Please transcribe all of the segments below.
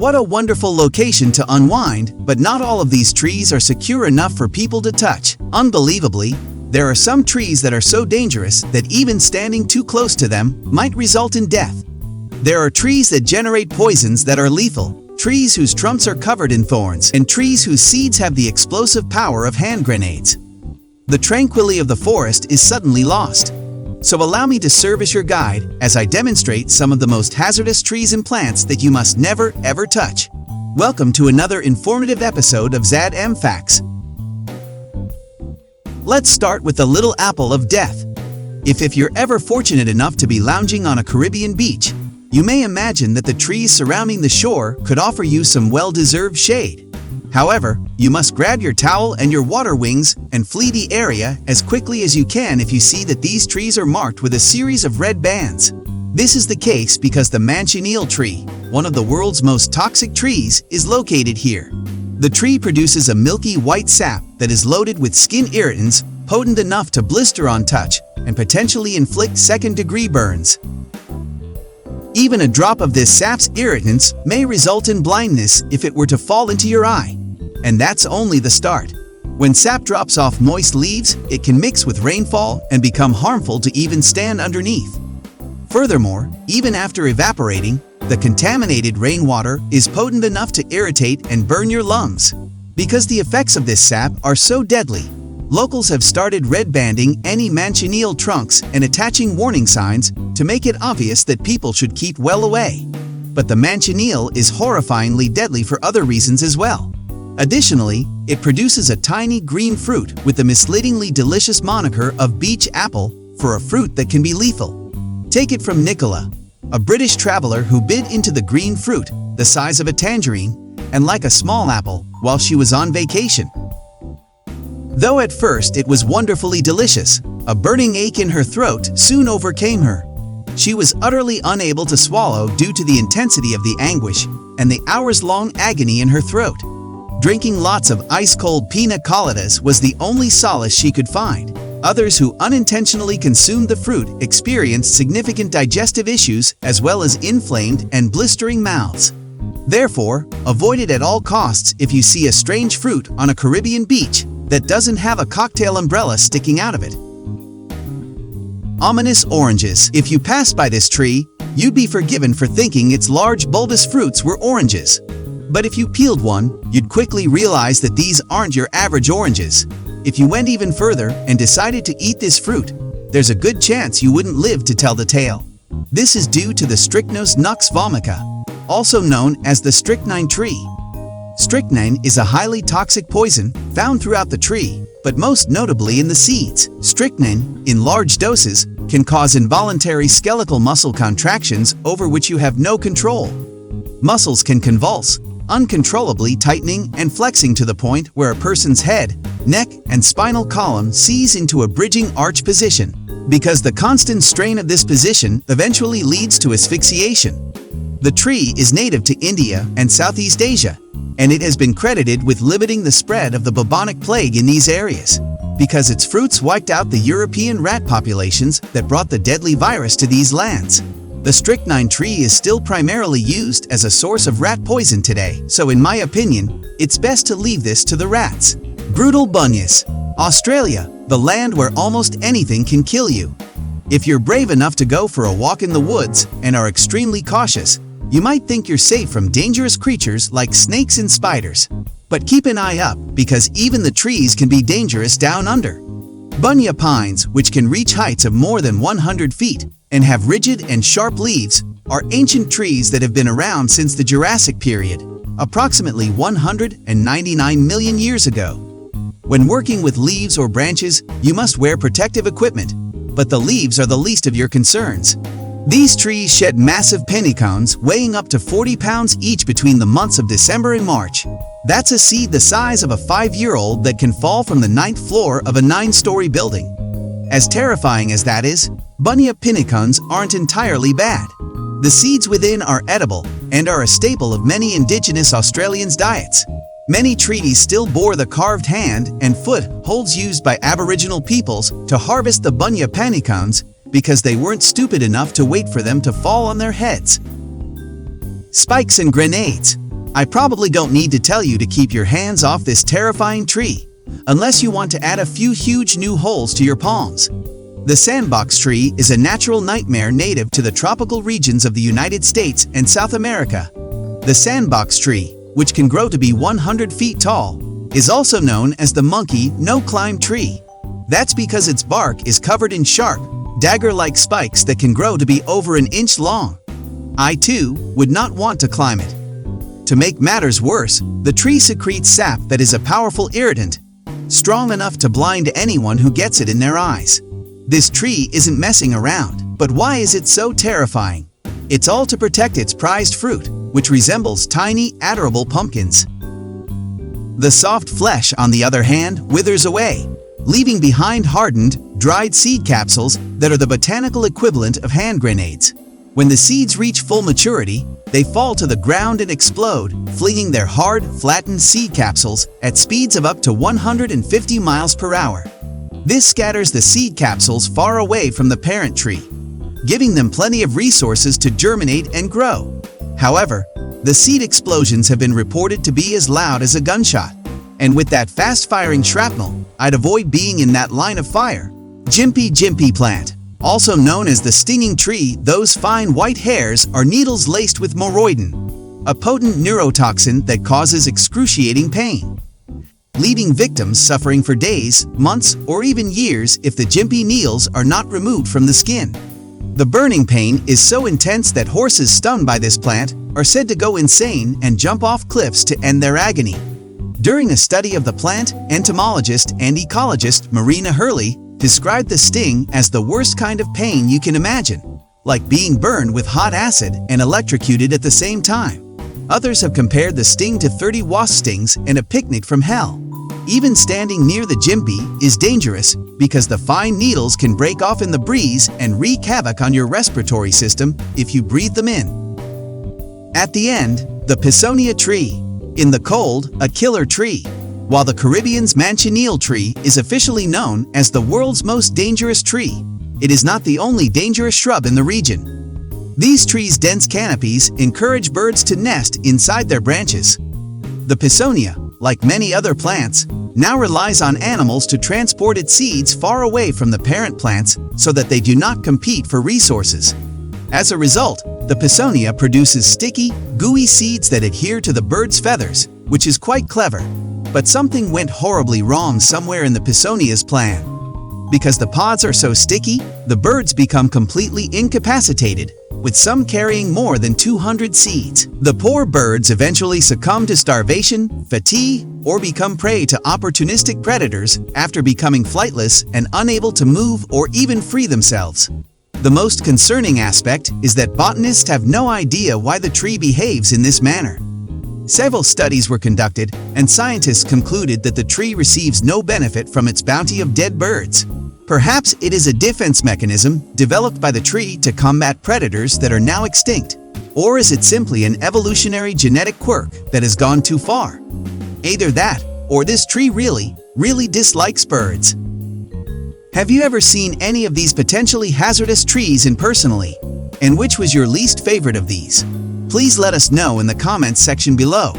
What a wonderful location to unwind, but not all of these trees are secure enough for people to touch. Unbelievably, there are some trees that are so dangerous that even standing too close to them might result in death. There are trees that generate poisons that are lethal, trees whose trunks are covered in thorns, and trees whose seeds have the explosive power of hand grenades. The tranquility of the forest is suddenly lost. So allow me to serve as your guide as I demonstrate some of the most hazardous trees and plants that you must never ever touch. Welcome to another informative episode of ZM Facts. Let's start with the little apple of death. If you're ever fortunate enough to be lounging on a Caribbean beach, you may imagine that the trees surrounding the shore could offer you some well-deserved shade. However, you must grab your towel and your water wings and flee the area as quickly as you can if you see that these trees are marked with a series of red bands. This is the case because the Manchineal Tree, one of the world's most toxic trees, is located here. The tree produces a milky white sap that is loaded with skin irritants potent enough to blister on touch and potentially inflict second-degree burns. Even a drop of this sap's irritants may result in blindness if it were to fall into your eye. And that's only the start. When sap drops off moist leaves, it can mix with rainfall and become harmful to even stand underneath. Furthermore, even after evaporating, the contaminated rainwater is potent enough to irritate and burn your lungs. Because the effects of this sap are so deadly, locals have started red banding any Manchineel trunks and attaching warning signs to make it obvious that people should keep well away. But the Manchineel is horrifyingly deadly for other reasons as well. Additionally, it produces a tiny green fruit with the misleadingly delicious moniker of beach apple for a fruit that can be lethal. Take it from Nicola, a British traveler who bit into the green fruit, the size of a tangerine, and like a small apple, while she was on vacation. Though at first it was wonderfully delicious, a burning ache in her throat soon overcame her. She was utterly unable to swallow due to the intensity of the anguish and the hours-long agony in her throat. Drinking lots of ice-cold pina coladas was the only solace she could find. Others who unintentionally consumed the fruit experienced significant digestive issues as well as inflamed and blistering mouths. Therefore, avoid it at all costs if you see a strange fruit on a Caribbean beach that doesn't have a cocktail umbrella sticking out of it. Ominous oranges. If you passed by this tree, you'd be forgiven for thinking its large bulbous fruits were oranges. But if you peeled one, you'd quickly realize that these aren't your average oranges. If you went even further and decided to eat this fruit, there's a good chance you wouldn't live to tell the tale. This is due to the Strychnos nux vomica, also known as the Streychnine Tree. Strychnine is a highly toxic poison found throughout the tree, but most notably in the seeds. Strychnine, in large doses, can cause involuntary skeletal muscle contractions over which you have no control. Muscles can convulse, uncontrollably tightening and flexing to the point where a person's head, neck, and spinal column seize into a bridging arch position, because the constant strain of this position eventually leads to asphyxiation. The tree is native to India and Southeast Asia, and it has been credited with limiting the spread of the bubonic plague in these areas, because its fruits wiped out the European rat populations that brought the deadly virus to these lands. The strychnine tree is still primarily used as a source of rat poison today, so in my opinion, it's best to leave this to the rats. Brutal bunyas. Australia, the land where almost anything can kill you. If you're brave enough to go for a walk in the woods and are extremely cautious, you might think you're safe from dangerous creatures like snakes and spiders. But keep an eye up, because even the trees can be dangerous down under. Bunya Pines, which can reach heights of more than 100 feet and have rigid and sharp leaves, are ancient trees that have been around since the Jurassic period, approximately 199 million years ago. When working with leaves or branches, you must wear protective equipment, but the leaves are the least of your concerns. These trees shed massive pennicones weighing up to 40 pounds each between the months of December and March. That's a seed the size of a 5-year-old that can fall from the 9th floor of a 9-story building. As terrifying as that is, bunya pennicones aren't entirely bad. The seeds within are edible and are a staple of many indigenous Australians' diets. Many treaties still bore the carved hand and foot holds used by Aboriginal peoples to harvest the bunya pennicones because they weren't stupid enough to wait for them to fall on their heads. Spikes and grenades. I probably don't need to tell you to keep your hands off this terrifying tree, unless you want to add a few huge new holes to your palms. The Sandbox Tree is a natural nightmare native to the tropical regions of the United States and South America. The Sandbox Tree, which can grow to be 100 feet tall, is also known as the monkey no-climb tree. That's because its bark is covered in sharp, dagger-like spikes that can grow to be over an inch long. I, too, would not want to climb it. To make matters worse, the tree secretes sap that is a powerful irritant, strong enough to blind anyone who gets it in their eyes. This tree isn't messing around, but why is it so terrifying? It's all to protect its prized fruit, which resembles tiny, adorable pumpkins. The soft flesh, on the other hand, withers away, leaving behind hardened, dried seed capsules that are the botanical equivalent of hand grenades. When the seeds reach full maturity, they fall to the ground and explode, flinging their hard, flattened seed capsules at speeds of up to 150 miles per hour. This scatters the seed capsules far away from the parent tree, giving them plenty of resources to germinate and grow. However, the seed explosions have been reported to be as loud as a gunshot. And with that fast-firing shrapnel, I'd avoid being in that line of fire. Jimpi plant, also known as the stinging tree, those fine white hairs are needles laced with moroidin, a potent neurotoxin that causes excruciating pain, leaving victims suffering for days, months, or even years if the Jimpi needles are not removed from the skin. The burning pain is so intense that horses stung by this plant are said to go insane and jump off cliffs to end their agony. During a study of the plant, entomologist and ecologist Marina Hurley described the sting as the worst kind of pain you can imagine, like being burned with hot acid and electrocuted at the same time. Others have compared the sting to 30 wasp stings and a picnic from hell. Even standing near the Jimpi is dangerous because the fine needles can break off in the breeze and wreak havoc on your respiratory system if you breathe them in. At the end, the Pisonia Tree. In the cold, a killer tree. While the Caribbean's Manchineal Tree is officially known as the world's most dangerous tree, it is not the only dangerous shrub in the region. These trees' dense canopies encourage birds to nest inside their branches. The Pisonia, like many other plants, now relies on animals to transport its seeds far away from the parent plants so that they do not compete for resources. As a result, the Pisonia produces sticky, gooey seeds that adhere to the bird's feathers, which is quite clever. But something went horribly wrong somewhere in the Pisonia's plan. Because the pods are so sticky, the birds become completely incapacitated, with some carrying more than 200 seeds. The poor birds eventually succumb to starvation, fatigue, or become prey to opportunistic predators after becoming flightless and unable to move or even free themselves. The most concerning aspect is that botanists have no idea why the tree behaves in this manner. Several studies were conducted, and scientists concluded that the tree receives no benefit from its bounty of dead birds. Perhaps it is a defense mechanism developed by the tree to combat predators that are now extinct. Or is it simply an evolutionary genetic quirk that has gone too far? Either that, or this tree really dislikes birds. Have you ever seen any of these potentially hazardous trees in personally? And which was your least favorite of these? Please let us know in the comments section below.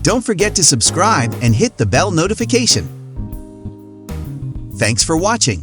Don't forget to subscribe and hit the bell notification. Thanks for watching.